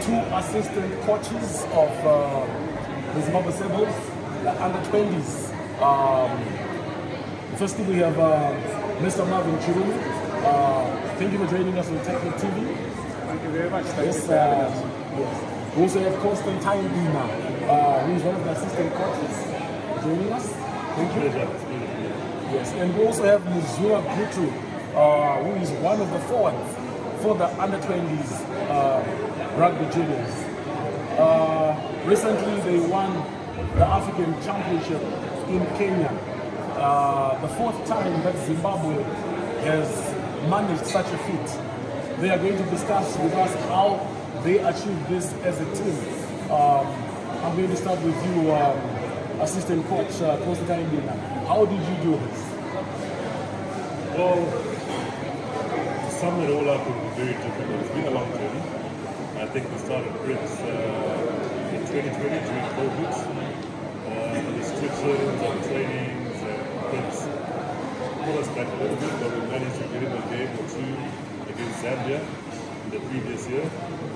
two assistant coaches of the Zimbabwe Sables, the under-20s. Firstly, we have Mr. Marvin Chirumi. Thank you for joining us on TechMag TV. Thank you very much. Yes, yes. We also have Constantine Bina, who is one of the assistant coaches, joining us. Thank you. Yes, and we also have Muzuva Gutu, who is one of the forwards for the under-20s rugby juniors. Recently, they won the African Championship in Kenya. The fourth time that Zimbabwe has managed such a feat. They are going to discuss with us how they achieved this as a team. I'm going to start with you, assistant coach Constantine Bina. How did you do this? Well, to sum it all up, it was very difficult. It's been a long journey. I think we started Brits in 2020 during COVID. Restrictions on trainings and things pulled us back a little bit, but we managed to get in a game or two against Zambia in the previous year,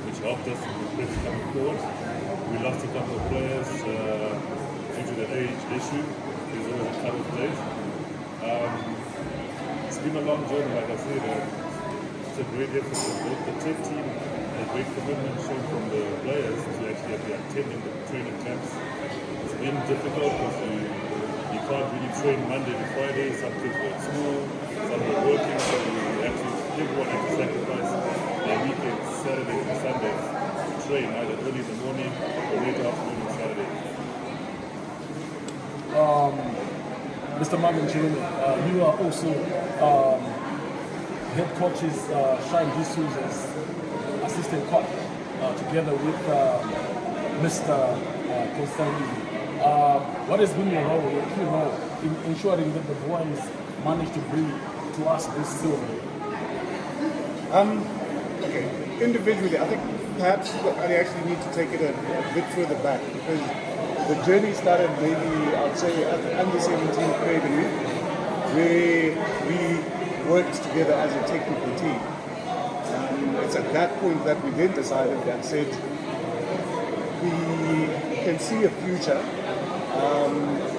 which helped us with Brits coming forward. We lost a couple of players due to the age issue. There's always a cut-off date. It's been a long journey, like I said. It's a great effort from both the tech team and a great commitment shown from the players to actually be attending the training camps. It's been difficult because you can't really train Monday to Friday. Some kids were at school, some were working, so everyone had to sacrifice their weekends, Saturdays and Sundays, to train either early in the morning or late afternoon on Saturday. Mr. Marvin Chirumi, you are also head coaches Shaun De Souza's assistant coach, together with Mr. Constantine. What has been your role, your key role, in ensuring that the boys manage to bring to us this silver? Okay, individually, I think perhaps I actually need to take it a bit further back, because the journey started maybe, I'd say, at the under-17 academy, where we worked together as a technical team. It's at that point that we then decided and said, we can see a future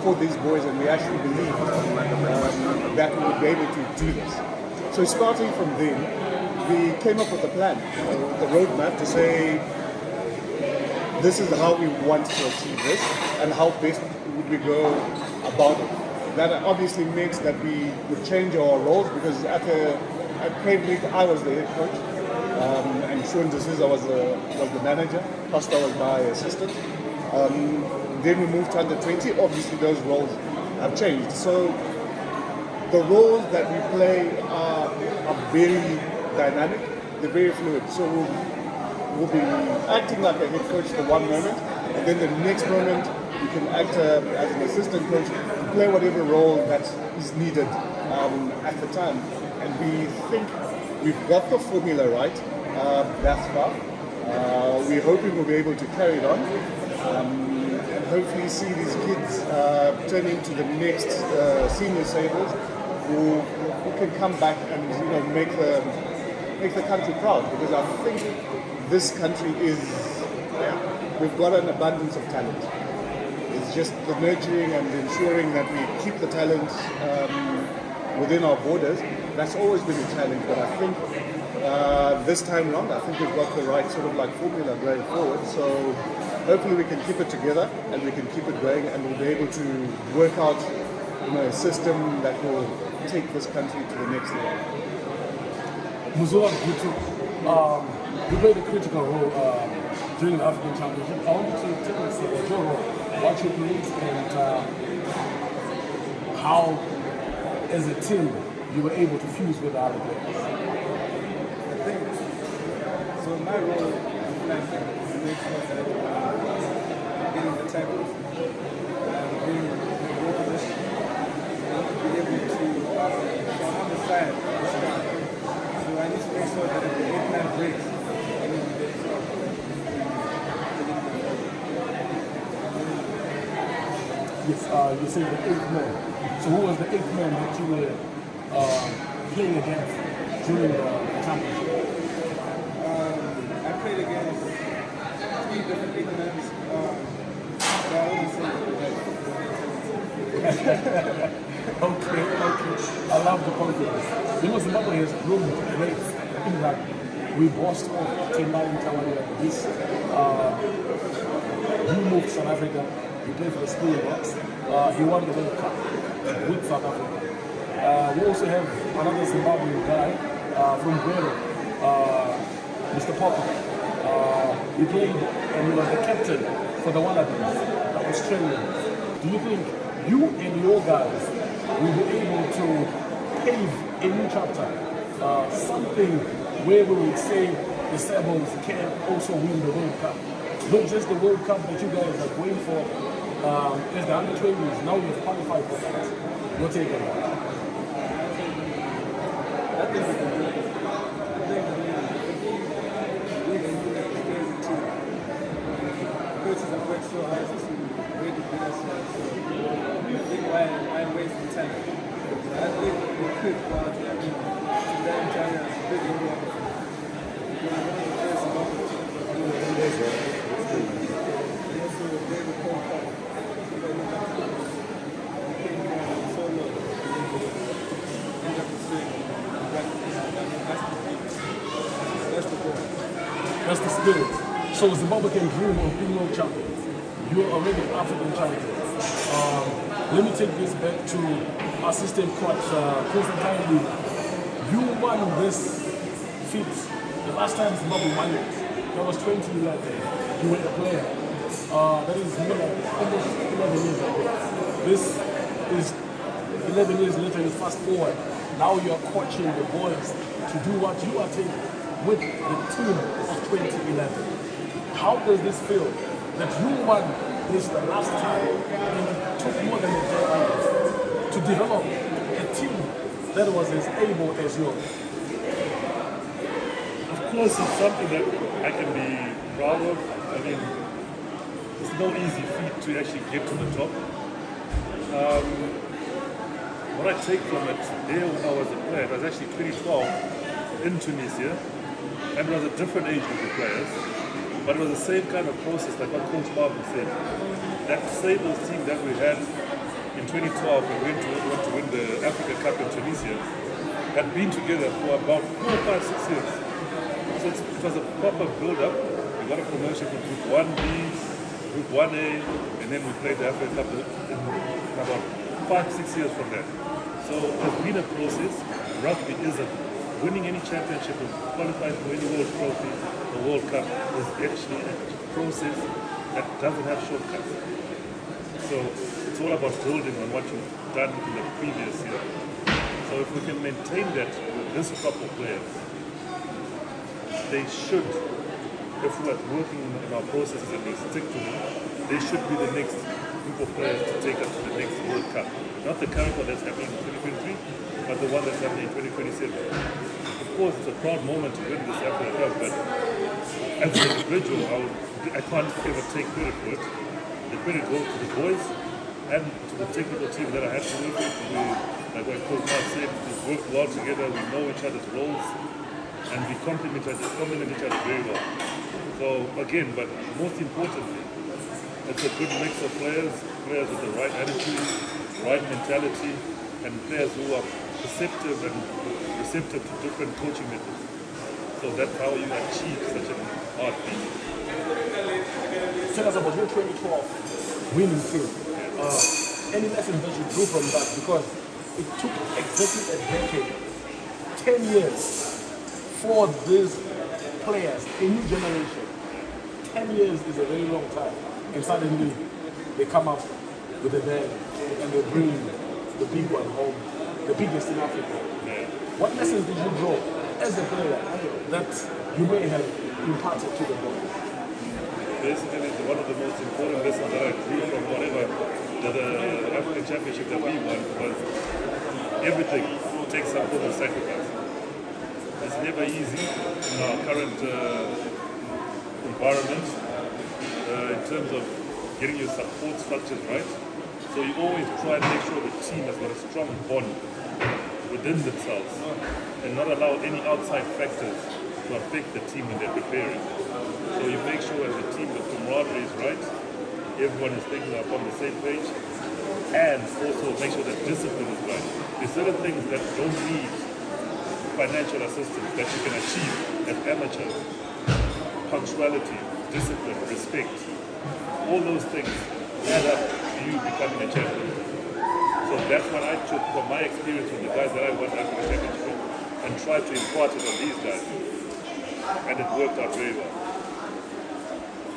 for these boys, and we actually believe that we would be able to do this. So starting from then, we came up with a plan, the roadmap to say, this is how we want to achieve this, and how best would we go about it. That obviously meant that we would change our roles, because at Premier League I was the head coach, and Shaun De Souza was the manager. Costa was my assistant. Then we moved to under 20. Obviously, those roles have changed. So the roles that we play are very dynamic. They're very fluid. So we'll be acting like a head coach for one moment, and then the next moment you can act as an assistant coach, play whatever role that is needed at the time. And we think we've got the formula right thus far. We're hoping we'll be able to carry it on, and hopefully see these kids turn into the next senior sables who can come back and make the country proud, because I think this country we've got an abundance of talent. It's just the nurturing and ensuring that we keep the talent within our borders. That's always been a challenge, but I think this time round, I think we've got the right sort of like formula going forward. So hopefully we can keep it together and we can keep it going, and we'll be able to work out a system that will take this country to the next level. Muzuva Gutu, you played a critical role during the African Championship. I want you to tell us about your role, what you played, and how, as a team, you were able to fuse with the other players. I think, so my role is like to make sure that getting the tackles, being in the goal position, be able to, so I'm on the side, so I need to make sure that if the 8-man breaks, I need to be there. Yes, you say the 8th man. So who was the 8th man that you were playing against during the championship? I played against Okay. I love the confidence. You know, Zimbabwe has grown great in rugby. We boast of Tendai Tawana, this he moved South Africa, he played for the Springboks, he won the World Cup with South Africa. We also have another Zimbabwean guy from Borrowdale, Mr. Popper. He played and he was the captain for the Wallabies, the Australian. Do you think you and your guys will be able to pave a new chapter? Something where we would say the Sables can also win the World Cup. Not just the World Cup that you guys are going for as the under-20s. Now you've qualified for that. Your take on that? I think we can do it. Coaches have worked so hard to really beat us. So I think why waste the time? I think we could go out there. Today in China is a big India. That's the spirit. So Zimbabwe can dream of being world champions. You are already African champions. Let me take this back to assistant coach Constantine. You won this feat the last time Zimbabwe won it. That was 2011. You were a player. That is more like almost 11 years ago. This is 11 years later. You fast forward. Now you are coaching the boys to do what you are taking with the team of 2011. How does this feel that you won this the last time and it took more than a decade to develop a team that was as able as yours? Of course, it's something that I can be proud of. I mean, it's no easy feat to actually get to the top. What I take from it, there when I was a player, it was actually 2012 in Tunisia, and it was a different age group of players, but it was the same kind of process like what Coach Marvin said. That Sables team that we had in 2012 when we went to win the Africa Cup in Tunisia had been together for about 4, 5, 6 years. So it was a proper build-up. We got a promotion from Group 1B, Group 1A, and then we played the Africa Cup in about 5, 6 years from there. So it's been a process. Rugby isn't winning any championship or qualifying for any world trophy or World Cup is actually a process that doesn't have shortcuts. So it's all about building on what you've done in the previous year. So if we can maintain that with this crop of players, they should, if we're working in our processes and we stick to them, they should be the next group of players to take us to the next World Cup. Not the current one that's happening in 2023, but the one that's happening in 2027. Of course, it's a proud moment to win this Africa Cup, but as an individual, I can't ever take credit for it. The credit goes to the boys and to the technical team that I had to work with. We, like what Coach Mark said, we've worked well together, we know each other's roles, and we complement each other very well. So again, but most importantly, it's a good mix of players with the right attitude, right mentality, and players who are perceptive and receptive to different coaching methods. So that's how you achieve such an hard feat. Tell us about your 2012 winning team. Any lessons that you drew from that? Because it took exactly a decade, 10 years for these players, a new generation. 10 years is a very long time. And suddenly they come up with a bag and they bring the big one home, the biggest in Africa. Yeah. What lessons did you draw as a player that you may have imparted to the boys? Basically, one of the most important lessons that I drew from whatever the African Championship that we won was everything takes some form of sacrifice. It's never easy in our current environment in terms of getting your support structures right. So you always try and make sure the team has got a strong bond within themselves and not allow any outside factors to affect the team when they're preparing. So you make sure as a team the camaraderie is right, everyone is thinking up on the same page, and also make sure that discipline is right. There's certain things that don't need financial assistance that you can achieve as amateurs. Punctuality, discipline, respect, all those things add up to you becoming a champion. So that's what I took from my experience with the guys that I won the African Championship with and tried to impart it on these guys. And it worked out very well.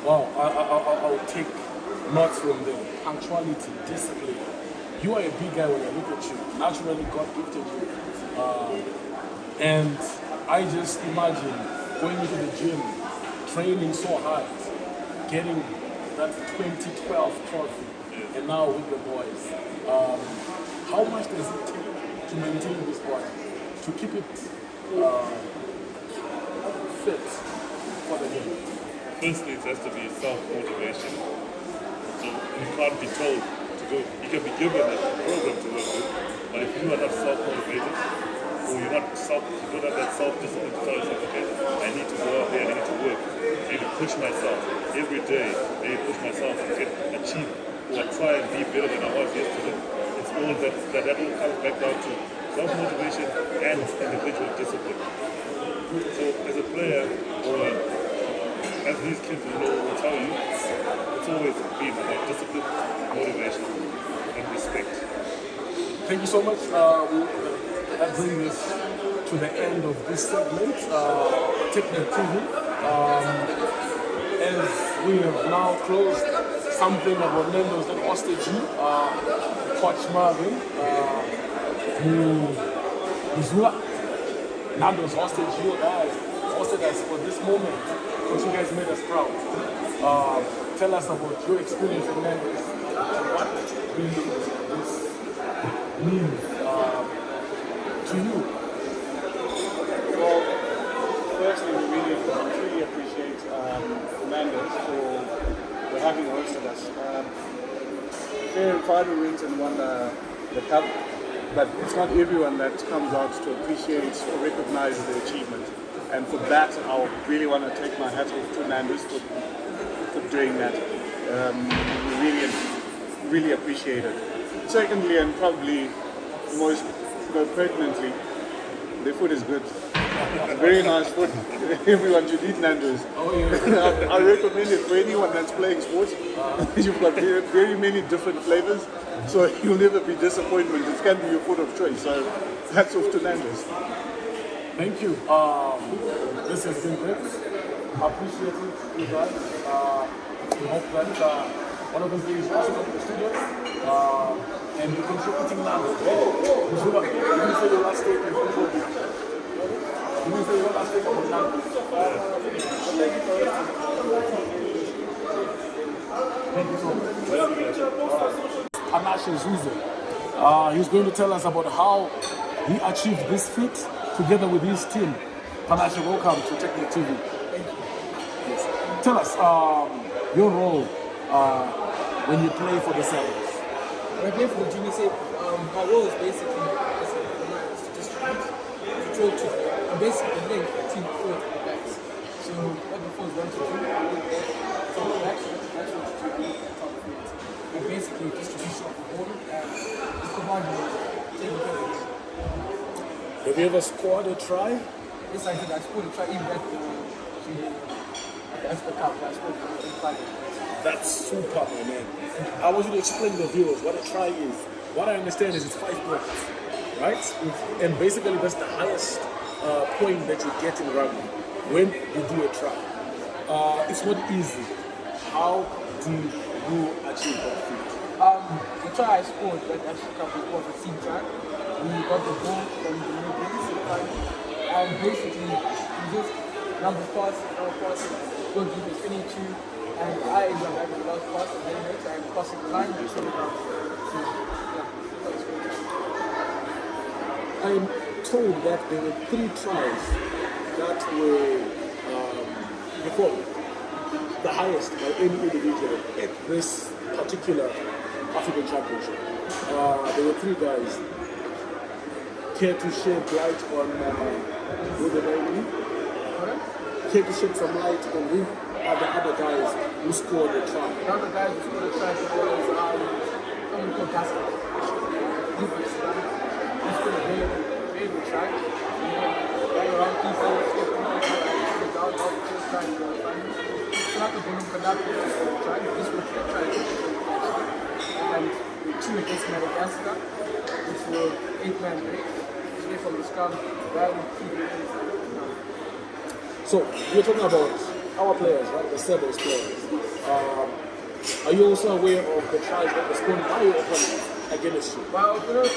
Wow, I'll take notes from them. Punctuality, discipline. You are a big guy when I look at you. Naturally, God gifted you. And I just imagine going into the gym, training so hard, getting that 2012 trophy, and now with the boys. How much does it take to maintain this body, to keep it fit for the game? Firstly, it has to be self-motivation. So you can't be told to go. You can be given a program to work with, but if you are not self-motivated, or you don't have that self-discipline to tell yourself, okay, I need to go out there, I need to work. I need to push myself every day. I need to push myself to achieve or try and be better than I was yesterday. It's all that all comes back down to self-motivation and individual discipline. So as a player, or as these kids will tell you, it's always been about discipline, motivation, and respect. Thank you so much. That brings us to the end of this segment, TechMag TV. As we have now closed something about Nandos that hostage you, Coach Marvin, Muzuva, Nandos hostage you guys, hosted us for this moment, because you guys made us proud. Tell us about your experience at Nandos, what really this means to you. Well, firstly, we truly appreciate Nandos for having hosted us. Fair and Foward wins and won the cup, but it's not everyone that comes out to appreciate or recognize the achievement. And for that, I really want to take my hat off to Nandos for doing that. We really appreciate it. Secondly, and probably most pertinently, the food is good. Very nice food. Everyone should eat Nandos. Oh, yeah. I recommend it for anyone that's playing sports. You've got very many different flavors, so you'll never be disappointed. It can be your food of choice. So hats off to Nandos. Thank you. This has been great. I appreciate it, you guys. We hope that one of these days you also come to the studio and you can show eating Nandos. Muzuva, you didn't say your last statement. You didn't say your last statement about Nandos. Thank you so much. Panashe Zuze. He's going to tell us about how he achieved this feat together with his team. Panashe, welcome to TechMag TV. Thank you. Yes. Tell us your role when you play for the Sables. When I play for the junior Sables, my role is basically to distribute, control to, and basically link the team forward to the backs. So what the forwards want to do, from the backs, that's what to do on the field. And basically distribution of the ball and the command taking care of it. Have you ever scored a try? Yes, I did. I scored a try even at the cup. I scored in 5. That's super, my man. I want you to explain to the viewers what a try is. What I understand is it's 5 points, right? And basically that's the highest point that you get in rugby when you do a try. It's not easy. How do you achieve that feat? The try I scored at Africa Cup was a team try. We got the ball from the middle and basically we just number pass, go do the 22, and I ended up having the last pass, and then next I'm crossing the line and showing down. So yeah, that's great. I'm told that there were 3 tries that were recorded, the highest by any individual at this particular African Championship. There were 3 guys. Care to shed light on who they may be? Care to shed some light on who are the other guys who scored the try? The other guys who scored the try was someone called Casa. He's got a very, very good try. Right around people, down, just trying to find him. So like a bonus conductor, trying this would try to and 2 against Madagascar, which were 8-man break, straight from the scrum, right with 2 against So you're talking about our players, right? The Sables players. Are you also aware of the tries that were scored by your opponents against you? my opponents,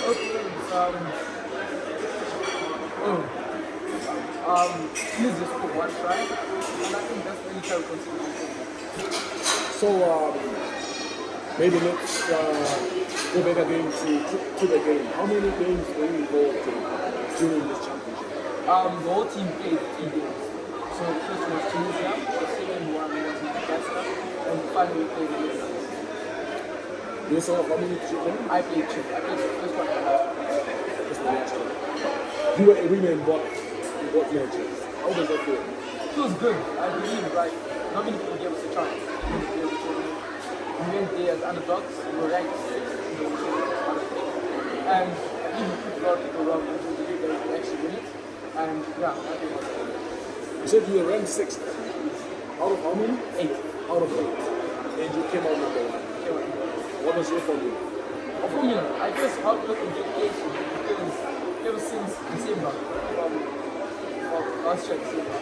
he just put 1 try, and I think that's really kind of consideration. So maybe let's go back again to the game. How many games were you involved in during this championship? The whole team played 3 games. So the first one was Tunisia, the second one was Madagascar, and finally we played against. You saw how many did you play? I played 2. I played the first one and the last one. Just the last one. You were a winner in both matches. How does that feel? It was good. I believe like not many people gave us a chance. We went there as underdogs. We were ranked 6th. And even if a lot of people wrong, we believe that we could actually win it. And yeah, I think it was good. You said you were ranked 6th. Out of how many? 8. Out of 8. And you came out number 1. What was your formula? A formula. I just helped look into education because ever since December, from last year December,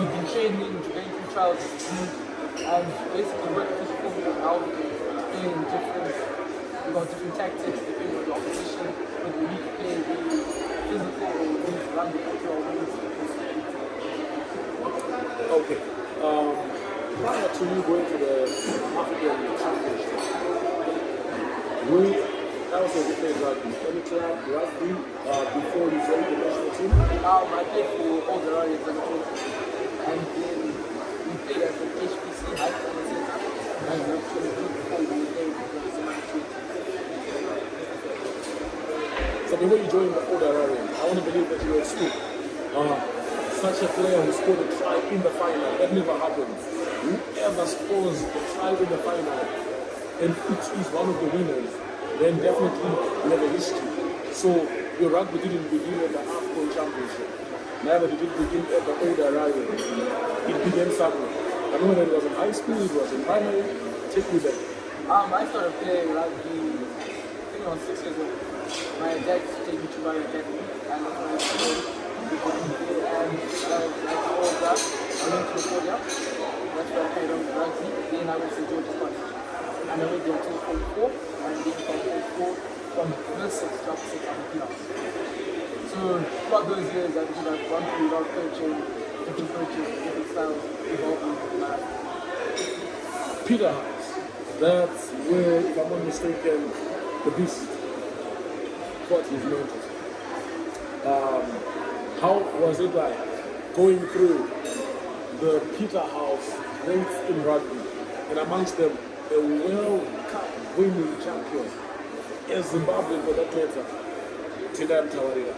we've been training, going through trials, and basically working with formula and how we can play in different tactics depending on the opposition, whether we need to play really physical or we need to run the control or we need to Okay. Prior to you going to the African Championship, that was a played rugby. Any club rugby before you joined the national team? I played for all the Hordes and then we played at the HPC high school center, and we actually before we played for the Zimbabwe. So before you joined the older Hordes, I want to believe that you were at school. Such a player who scored a try in the final, that never happens. Whoever scores a try in the final and it is one of the winners, then definitely you have a history. So your rugby didn't begin at the African Championship. Neither did it begin at the older Hordes. It began somewhere. I know that it was in high school, it was in primary. Take me there. I started playing rugby, I think I was 6 years old. My dad used to take me to my academy, and that's when I played. And like all that, I went to Borrowdale. That's where I played on rugby. Then I went to Georgia College. And I went there until 44, and then from 44, from verse 6 to up 6, I'm a So throughout those years, I did like gone through a lot of coaching, different styles, evolving. Peter House, that's where, if I'm not mistaken, the beast got his mentor. How was it like going through the Peter House greats in rugby, and amongst them a World Cup winning champion, as Zimbabwe for that matter, Tendam Tawarira?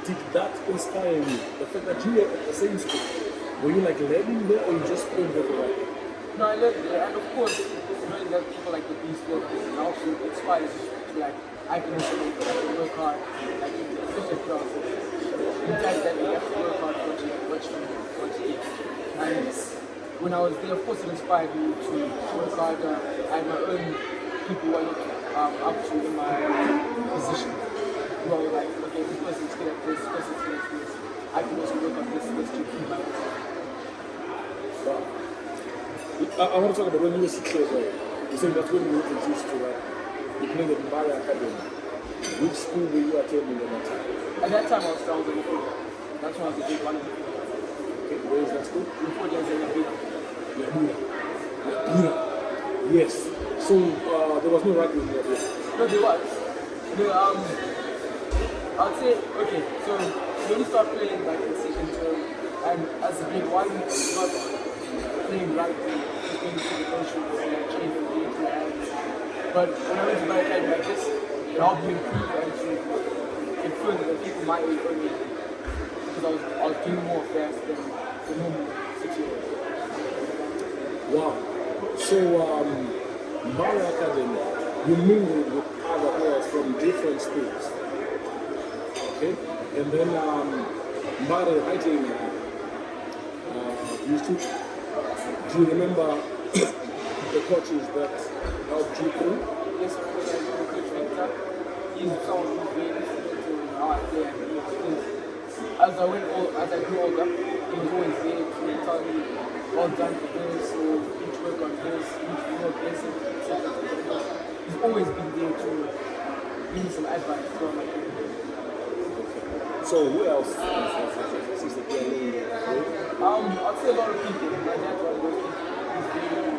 Did that inspire you? The fact that you were at the same school, were you like learning there or you just playing there for rugby? No, I learned there, and of course, knowing that people like the Beast work there, and also inspires you to like, I can also work hard, like especially for us. In fact, that you have to work hard for what you get. And when I was there, of course, it inspired me to work harder. I had my own people who I looked up to in my position. Who I was like, okay, this person's good at this, this person's good at this. I can also work on this to improve my position. I want to talk about when you were 6 years old. You said that's when you were introduced to rugby. You played at Mbari Academy. Which school were you attending at that time? At that time, I was strong in football. That's when I was a big one. Okay, where is that school? Before there's a Yabina. Yabina. Yes. So there was no rugby in Yabina. No, there was. I'd say, okay, so when you start playing like in season 2, and as a big one, it's not playing rugby, just being to the ocean, like training, but when I went to my academy like this, it helped me improve and to influence the people my age only, because I was doing more fast than the normal 6-year-olds. Wow. So Mbari Academy, you mingled with other players from different schools. Okay? And then Mbare writing YouTube. Do you remember the coaches that helped you through? Yes, of course, I know Coach Victor. He's someone who's very instrumental in how I play and because as I grew older, he was always there to tell me, well done for this, or you need to work on this, you need to be more aggressive, etc. He's always been there to give me some advice throughout my career. So who else is the player with? I'd say a lot of people. My dad's one of those people. He's very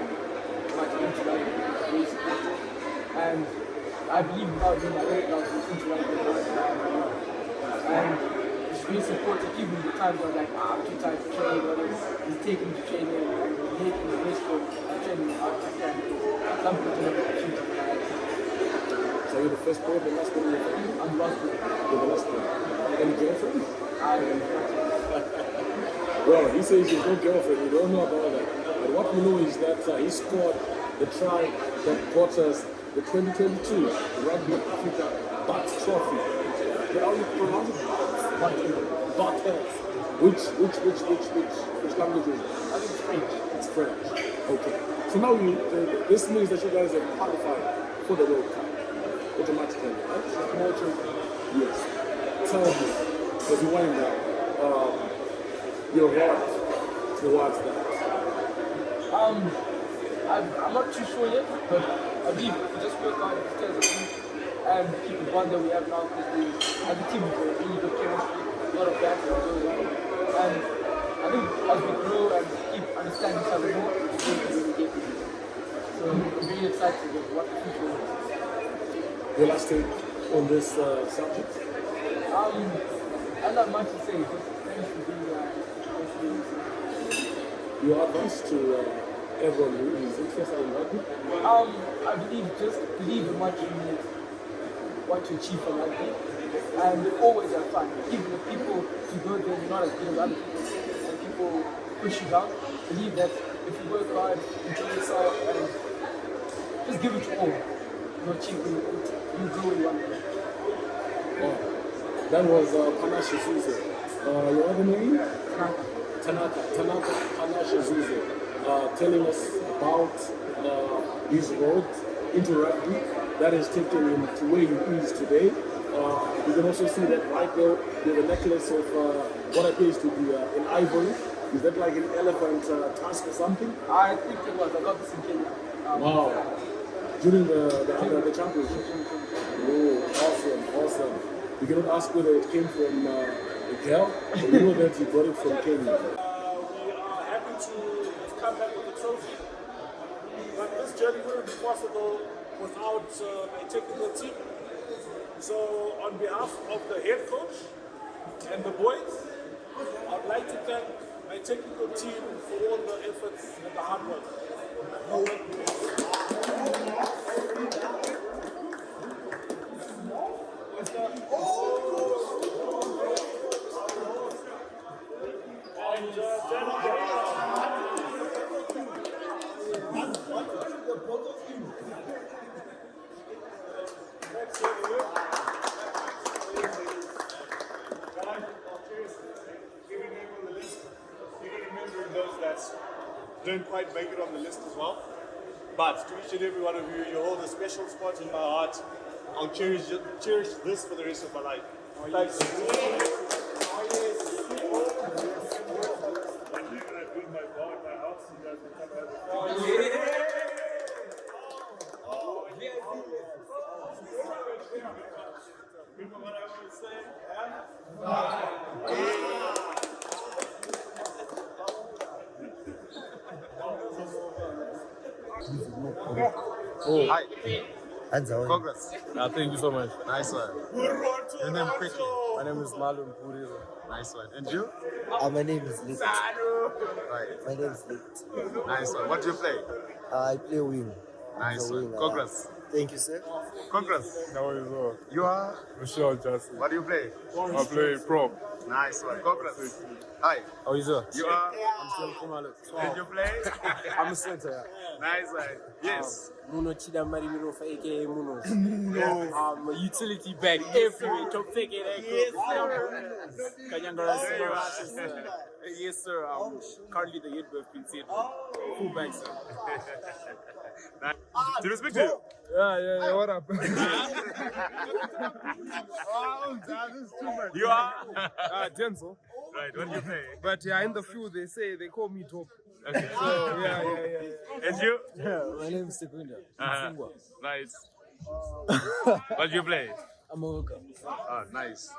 much into rugby, very supportive. And I believe without him, I don't know if into rugby and he's very supportive, even the times where I'm like, I'm too tired to train, or he's taking me to training and making the best for training out I can. Some people don't have the opportunity for that. So you're the first player, the last player? I'm the last player. You're the last player. Any girlfriend? I Well, he says he's no girlfriend, we don't know about that. But what we know is that he scored the try that got us the 2022 Rugby Africa Butt Trophy. But how do you pronounce it? Butt. Which language is it? think it's French. It's French. Okay. So now this means that you guys have qualified for the World Cup automatically, right? Yes. Tell me, as you wind up, your heart towards that. I'm not too sure yet, but I believe if we just work hard as a team and keep the bond that we have now, because we as a team we've got really good chemistry, a lot of banter that goes on, and I think as we grow and keep understanding each other more, we're going to really get there. So I'm really excited about what the future holds. Your last take on this subject? I don't have much to say, just thanks for being Your advice to everyone who is interested in rugby? I believe just believe in what you achieve from rugby, and always have fun. Even if people you go there you're not as good as other people, and people push you down, believe that if you work hard, enjoy yourself, and just give it your all, you'll achieve it. You go where you want to go. Oh, that was Panashe Zuze. Your other name? Tanaka Panashe Zuze, telling us about his road into rugby that has taken him to where he is today. You can also see that right there with a necklace of what appears to be an ivory. Is that like an elephant tusk or something? I think it was. I got this in Kenya. Wow. During the championship. Oh, awesome. You cannot ask whether it came from a girl, but you know that you got it from Kenya. We are happy to have come back with the trophy, but this journey wouldn't be possible without my technical team. So on behalf of the head coach and the boys, I'd like to thank my technical team for all the efforts and the hard work. Didn't quite make it on the list as well. But to each and every one of you, you hold a special spot in my heart. I'll cherish this for the rest of my life. Thanks. Hi. Congrats. Thank you so much. Nice one. Your name quickly. My name is Malum Purizo. Nice one. And you? My name is Lit. Right. My name is Lit. Nice one. What do you play? I play wing. Nice So one. wing, Congrats. Thank you, sir. Congrats. How are you? You are? Michelle Justin. What do you play? I play prop. Nice one. Congrats. Hi. How are you? You are? I'm still from Alex. Did you play? I'm a center. Nice one. Yes. Muno Chida Marimirofa, aka Munos. Utility bag everywhere. Top pick it. Yes, sir. Yes, sir. Currently the head birth been said. Full bag, sir. Do you respect you? Yeah, what up? You are? Denzel. Right, what do you play? But yeah, in the field they call me top. Okay. So, yeah. And you? Yeah, my name is Sekunda. Nice. What do you play? I'm a hooker. Oh, nice.